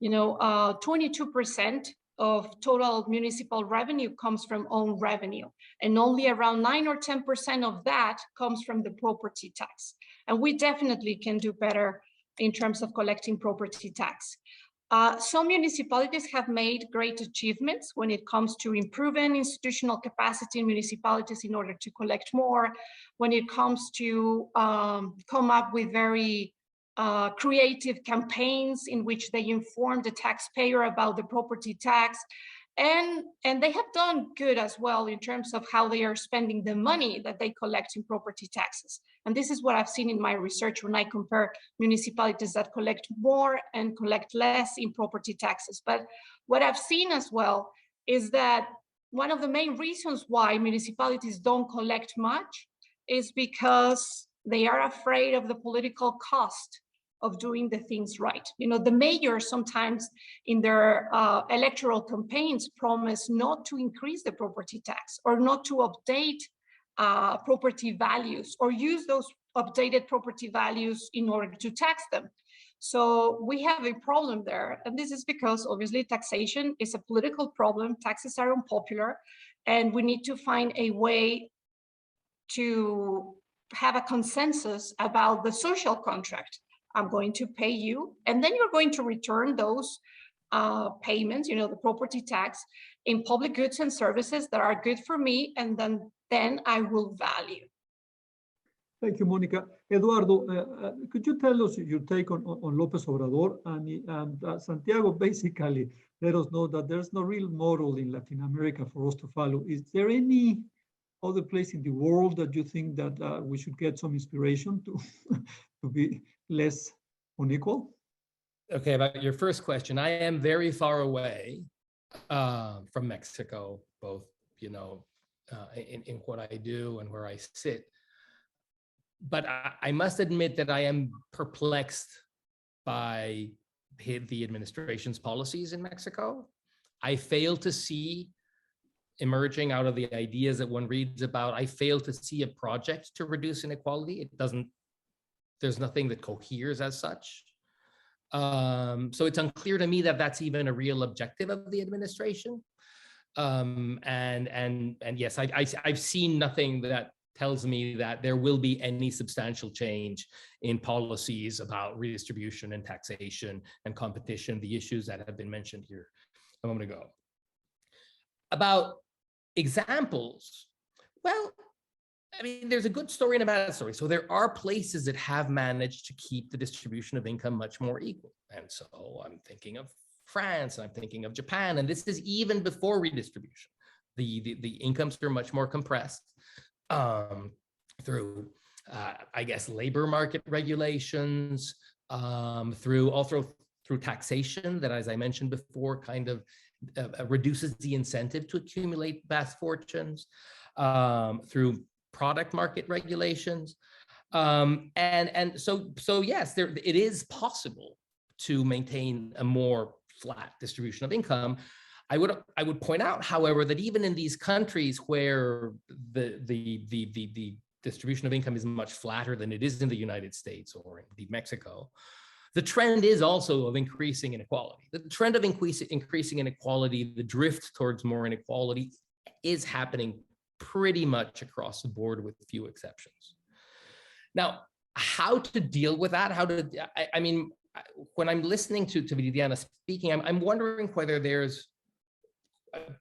22% of total municipal revenue comes from own revenue, and only around 9 or 10% of that comes from the property tax. And we definitely can do better in terms of collecting property tax. Some municipalities have made great achievements when it comes to improving institutional capacity in municipalities in order to collect more, when it comes to come up with very creative campaigns in which they inform the taxpayer about the property tax. And they have done good as well in terms of how they are spending the money that they collect in property taxes. And this is what I've seen in my research when I compare municipalities that collect more and collect less in property taxes. But what I've seen as well is that one of the main reasons why municipalities don't collect much is because they are afraid of the political cost of doing the things right. The mayors sometimes in their electoral campaigns promise not to increase the property tax or not to update property values or use those updated property values in order to tax them. So we have a problem there. And this is because obviously taxation is a political problem. Taxes are unpopular, and we need to find a way to have a consensus about the social contract. I'm going to pay you, and then you're going to return those payments, the property tax, in public goods and services that are good for me, and then I will value. Thank you, Mónica. Eduardo, could you tell us your take on López Obrador? And Santiago basically let us know that there's no real model in Latin America for us to follow. Is there any other place in the world that you think that we should get some inspiration to, to be less unequal? Okay, about your first question, I am very far away from Mexico, both, in what I do and where I sit. But I must admit that I am perplexed by the administration's policies in Mexico. I fail to see, emerging out of the ideas that one reads about, I fail to see a project to reduce inequality. There's nothing that coheres as such. So it's unclear to me that that's even a real objective of the administration. And yes, I've seen nothing that tells me that there will be any substantial change in policies about redistribution and taxation and competition, the issues that have been mentioned here a moment ago. About examples, well, I mean, there's a good story and a bad story. So there are places that have managed to keep the distribution of income much more equal. And so I'm thinking of France, I'm thinking of Japan, and this is even before redistribution. The incomes are much more compressed through, I guess, labor market regulations, through taxation that, as I mentioned before, kind of reduces the incentive to accumulate vast fortunes, through product market regulations. And so yes, it is possible to maintain a more flat distribution of income. I would point out, however, that even in these countries where the distribution of income is much flatter than it is in the United States or indeed Mexico, the trend is also of increasing inequality. The trend of increasing inequality, the drift towards more inequality, is happening pretty much across the board with few exceptions. Now, how to deal with that? I mean, when I'm listening to Viridiana speaking, I'm wondering whether there's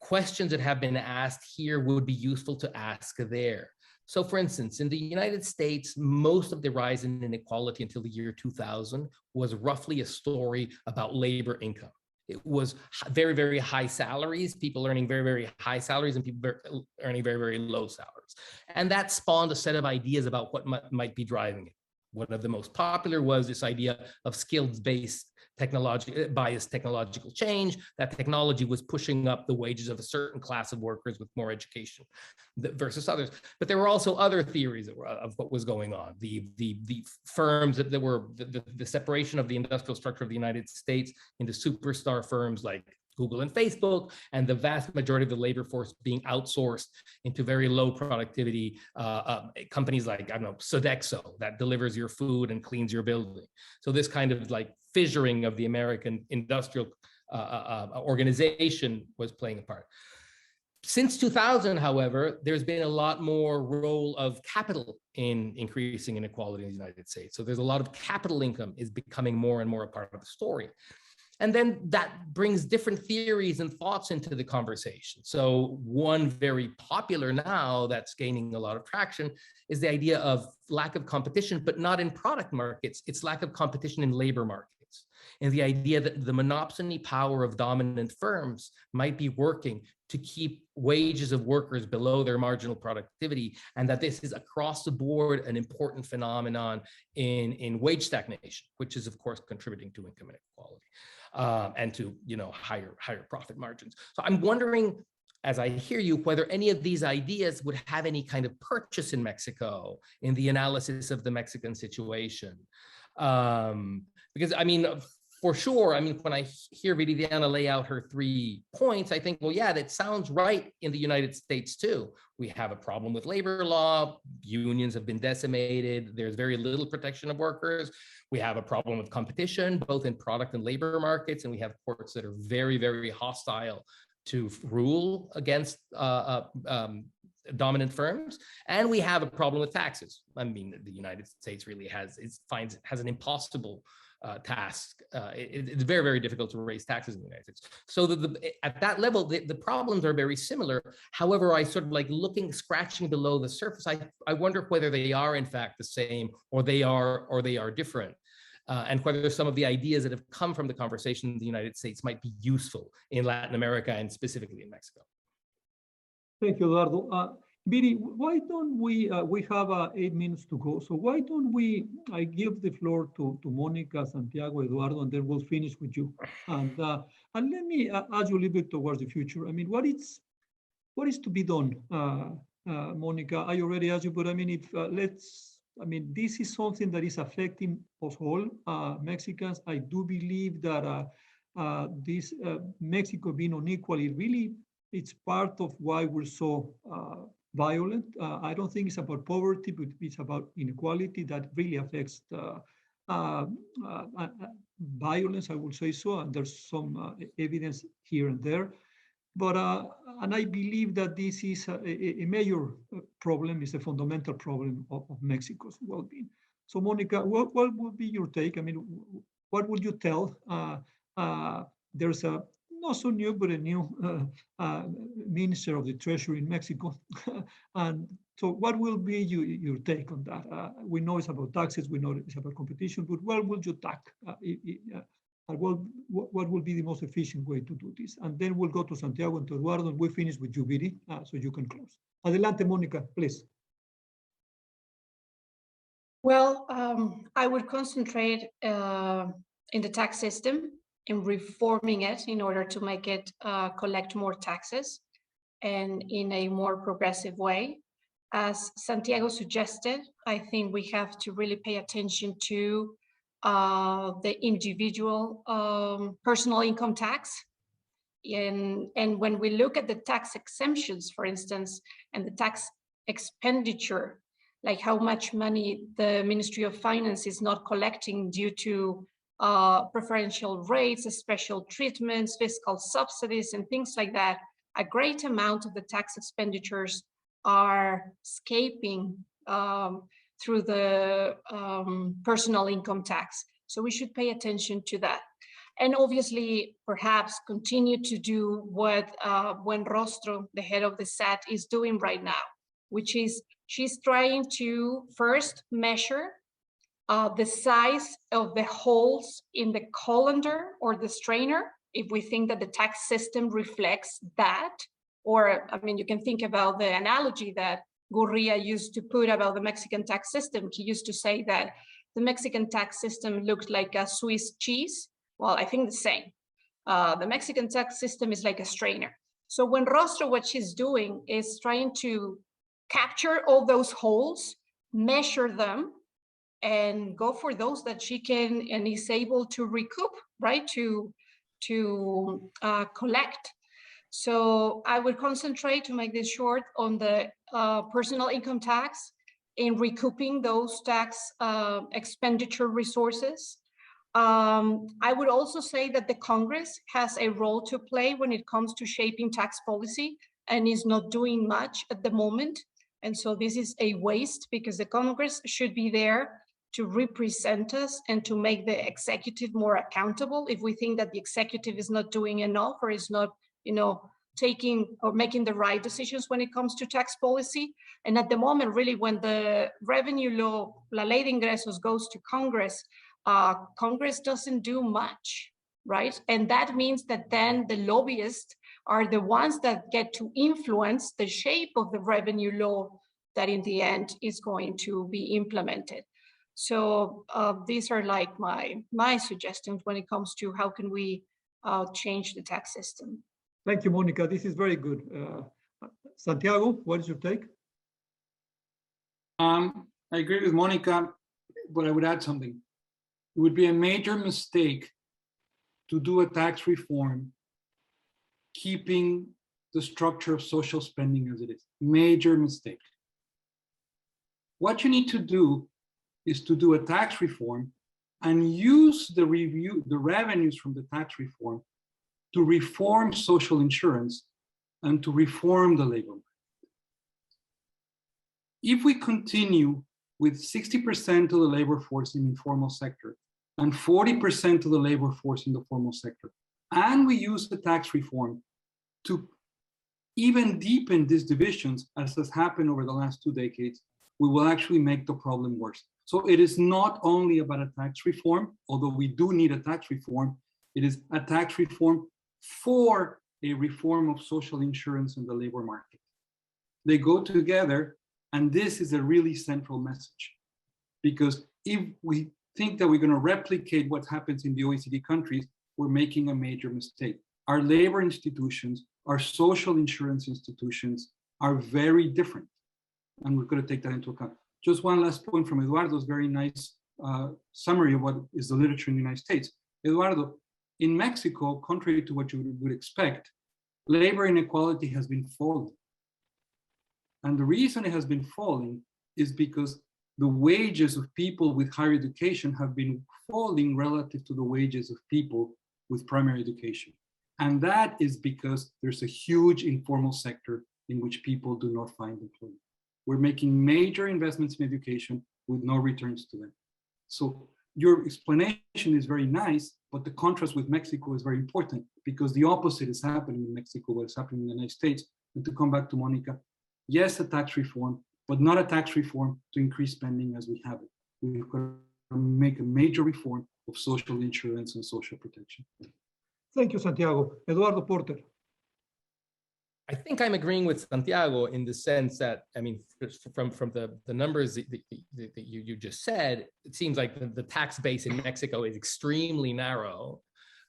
questions that have been asked here would be useful to ask there. So for instance, in the United States, most of the rise in inequality until the year 2000 was roughly a story about labor income. It was very, very high salaries, people earning very, very high salaries, and people earning very, very low salaries. And that spawned a set of ideas about what might be driving it. One of the most popular was this idea of skills-based biased technological change. That technology was pushing up the wages of a certain class of workers with more education versus others. But there were also other theories of what was going on. The firms that were the separation of the industrial structure of the United States into superstar firms like Google and Facebook, and the vast majority of the labor force being outsourced into very low productivity companies like, I don't know, Sodexo, that delivers your food and cleans your building. So this kind of like fissuring of the American industrial organization was playing a part. Since 2000, however, there's been a lot more role of capital in increasing inequality in the United States. So there's a lot of capital income is becoming more and more a part of the story. And then that brings different theories and thoughts into the conversation. So one very popular now that's gaining a lot of traction is the idea of lack of competition, but not in product markets. It's lack of competition in labor markets. And the idea that the monopsony power of dominant firms might be working to keep wages of workers below their marginal productivity, and that this is across the board an important phenomenon in wage stagnation, which is of course contributing to income inequality and to higher profit margins. So I'm wondering, as I hear you, whether any of these ideas would have any kind of purchase in Mexico in the analysis of the Mexican situation. Because I mean, for sure, I mean, when I hear Viridiana lay out her 3 points, I think, well, yeah, that sounds right in the United States too. We have a problem with labor law, unions have been decimated, there's very little protection of workers. We have a problem with competition, both in product and labor markets, and we have courts that are very, very hostile to rule against dominant firms, and we have a problem with taxes. I mean, the United States really has an impossible task. It's very, very difficult to raise taxes in the United States. So at that level, the problems are very similar. However, I sort of like scratching below the surface, I wonder whether they are in fact the same, or they are different. And whether some of the ideas that have come from the conversation in the United States might be useful in Latin America and specifically in Mexico. Thank you, Eduardo. Viri, why don't we have 8 minutes to go, so why don't I give the floor to Mónica, Santiago, Eduardo, and then we'll finish with you. And let me ask you a little bit towards the future. I mean, what is to be done? Mónica, I already asked you, but I mean, this is something that is affecting us all, Mexicans. I do believe that this Mexico being unequal, it's part of why we're so violent. I don't think it's about poverty, but it's about inequality that really affects violence, I would say so, and there's some evidence here and there. But, and I believe that this is a major problem, is a fundamental problem of Mexico's well-being. So Mónica, what would be your take? I mean, what would you tell? There's a not so new, but a new Minister of the Treasury in Mexico. And so what will be your take on that? We know it's about taxes, we know it's about competition, but what would you tackle? What will be the most efficient way to do this? And then we'll go to Santiago and to Eduardo, and we'll finish with you, Viri, so you can close. Adelante, Mónica, please. Well, I would concentrate in the tax system, in reforming it in order to make it collect more taxes and in a more progressive way. As Santiago suggested, I think we have to really pay attention to the individual personal income tax. And when we look at the tax exemptions, for instance, and the tax expenditure, like how much money the Ministry of Finance is not collecting due to preferential rates, special treatments, fiscal subsidies, and things like that, a great amount of the tax expenditures are escaping through the personal income tax. So we should pay attention to that. And obviously, perhaps continue to do what Buenrostro, the head of the SAT, is doing right now, which is she's trying to first measure the size of the holes in the colander or the strainer, if we think that the tax system reflects that. Or, I mean, you can think about the analogy that Gurria used to put about the Mexican tax system. He used to say that the Mexican tax system looked like a Swiss cheese. Well, I think the same. The Mexican tax system is like a strainer. So when Buenrostro, what she's doing is trying to capture all those holes, measure them, and go for those that she can and is able to recoup, right? To to collect. So I would concentrate, to make this short, on the personal income tax in recouping those tax expenditure resources. I would also say that the Congress has a role to play when it comes to shaping tax policy and is not doing much at the moment. And so this is a waste, because the Congress should be there to represent us and to make the executive more accountable if we think that the executive is not doing enough or is not, taking or making the right decisions when it comes to tax policy. And at the moment, really, when the revenue law, La Ley de Ingresos, goes to Congress, Congress doesn't do much, right? And that means that then the lobbyists are the ones that get to influence the shape of the revenue law that in the end is going to be implemented. So these are like my suggestions when it comes to how can we change the tax system. Thank you, Mónica. This is very good. Santiago, what is your take? I agree with Mónica, but I would add something. It would be a major mistake to do a tax reform keeping the structure of social spending as it is. Major mistake. What you need to do is to do a tax reform and use the revenues from the tax reform to reform social insurance and to reform the labor market. If we continue with 60% of the labor force in the informal sector and 40% of the labor force in the formal sector, and we use the tax reform to even deepen these divisions, as has happened over the last 2 decades, we will actually make the problem worse. So it is not only about a tax reform, although we do need a tax reform, it is a tax reform for a reform of social insurance in the labor market. They go together, and this is a really central message. Because if we think that we're going to replicate what happens in the OECD countries, we're making a major mistake. Our labor institutions, our social insurance institutions are very different, and we're going to take that into account. Just one last point from Eduardo's very nice summary of what is the literature in the United States. Eduardo, in Mexico, contrary to what you would expect, labor inequality has been falling. And the reason it has been falling is because the wages of people with higher education have been falling relative to the wages of people with primary education. And that is because there's a huge informal sector in which people do not find employment. We're making major investments in education with no returns to them. So your explanation is very nice, but the contrast with Mexico is very important because the opposite is happening in Mexico, what is happening in the United States. And to come back to Mónica, yes, a tax reform, but not a tax reform to increase spending as we have it. We've got to make a major reform of social insurance and social protection. Thank you, Santiago. Eduardo Porter. I think I'm agreeing with Santiago in the sense that, I mean, from the numbers that you just said, it seems like the tax base in Mexico is extremely narrow.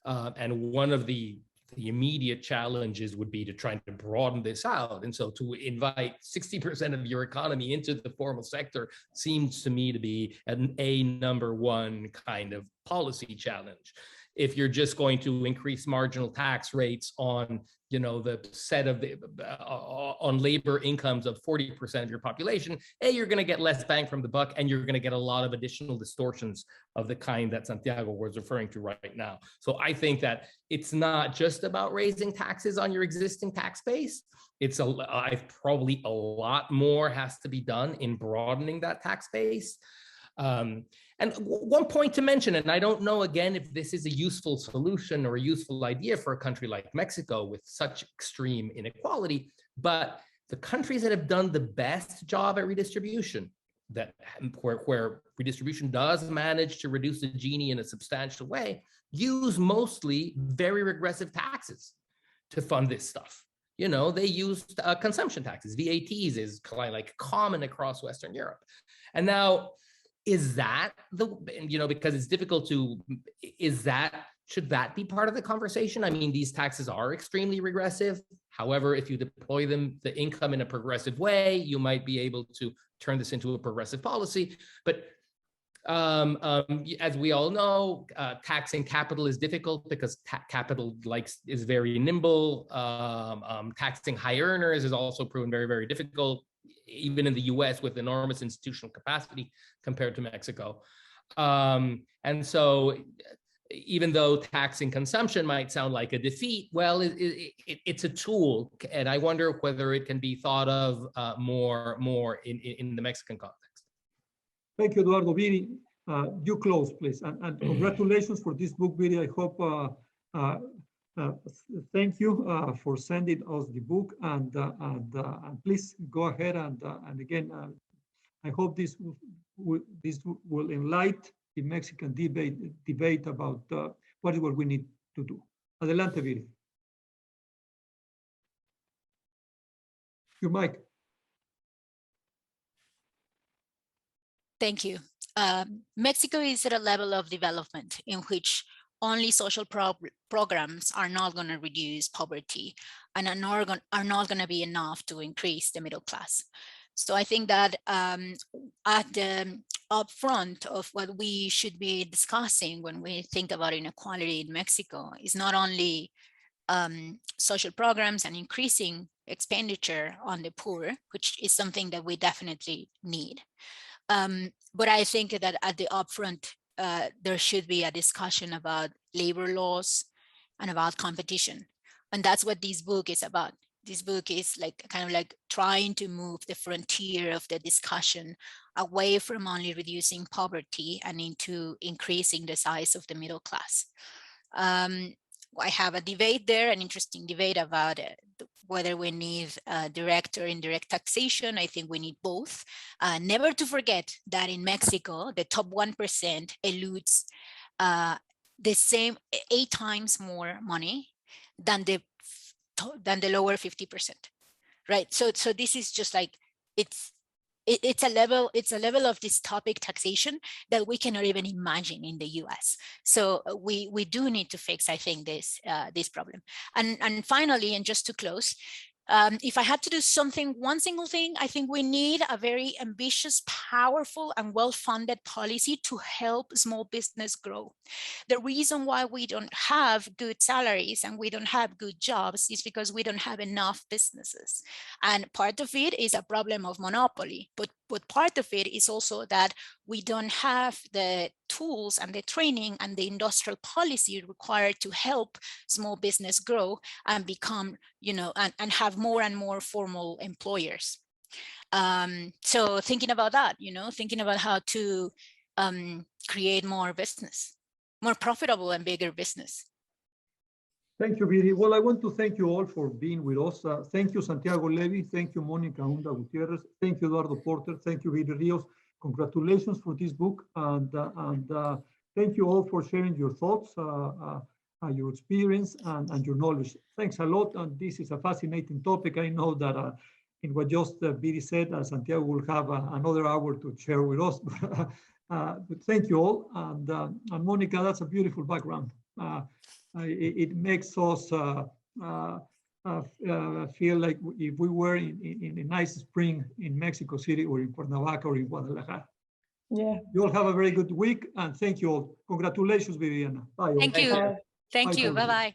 And one of the immediate challenges would be to try to broaden this out. And so to invite 60% of your economy into the formal sector seems to me to be a number one kind of policy challenge. If you're just going to increase marginal tax rates on, the set of on labor incomes of 40% of your population, you're going to get less bang from the buck, and you're going to get a lot of additional distortions of the kind that Santiago was referring to right now. So I think that it's not just about raising taxes on your existing tax base. It's probably a lot more has to be done in broadening that tax base. And one point to mention, and I don't know, again, if this is a useful solution or a useful idea for a country like Mexico with such extreme inequality, but the countries that have done the best job at redistribution, where redistribution does manage to reduce the Gini in a substantial way, use mostly very regressive taxes to fund this stuff. They used consumption taxes. VATs is like common across Western Europe. And now, is that because it's difficult to, should that be part of the conversation? I mean, these taxes are extremely regressive. However, if you deploy the income in a progressive way, you might be able to turn this into a progressive policy. But As we all know, taxing capital is difficult because capital is very nimble. Taxing high earners is also proven very, very difficult, even in the US with enormous institutional capacity compared to Mexico. And so even though taxing consumption might sound like a defeat, well, it's a tool. And I wonder whether it can be thought of more in the Mexican context. Thank you, Eduardo. Viri, you close, please. And congratulations for this book, Viri. I hope, thank you for sending us the book. And please go ahead. And again, I hope this will enlighten the Mexican debate about what is what we need to do. Adelante, Viri. Your mic. Thank you. Mexico is at a level of development in which only social programs are not going to reduce poverty and are not going to be enough to increase the middle class. So I think that at the upfront of what we should be discussing when we think about inequality in Mexico is not only social programs and increasing expenditure on the poor, which is something that we definitely need. But I think that at the upfront, there should be a discussion about labor laws and about competition. And that's what this book is about. This book is kind of like trying to move the frontier of the discussion away from only reducing poverty and into increasing the size of the middle class. I have a debate there, an interesting debate about whether we need direct or indirect taxation. I think we need both. Never to forget that in Mexico, the top 1% eludes the same 8 times more money than the lower 50%, right? So this is just like, it's a level of this topic taxation that we cannot even imagine in the US. So we do need to fix, I think, this problem. And finally, and just to close, if I had to do one single thing, I think we need a very ambitious, powerful, and well-funded policy to help small business grow. The reason why we don't have good salaries and we don't have good jobs is because we don't have enough businesses. And part of it is a problem of monopoly, but part of it is also that we don't have the tools and the training and the industrial policy required to help small business grow and become, and have more and more formal employers. So thinking about that, thinking about how to create more business, more profitable and bigger business. Thank you, Viri. Well, I want to thank you all for being with us. Thank you, Santiago Levy. Thank you, Mónica Unda Gutierrez. Thank you, Eduardo Porter. Thank you, Viri Ríos. Congratulations for this book. And thank you all for sharing your thoughts, your experience, and your knowledge. Thanks a lot. And this is a fascinating topic. I know that in what just Viri said, Santiago will have another hour to share with us. But thank you all. And Mónica, that's a beautiful background. It makes us feel like if we were in a nice spring in Mexico City or in Cuernavaca or in Guadalajara. Yeah. You all have a very good week, and thank you all. Congratulations, Viviana. Bye. Thank you. Thank you. Bye-bye.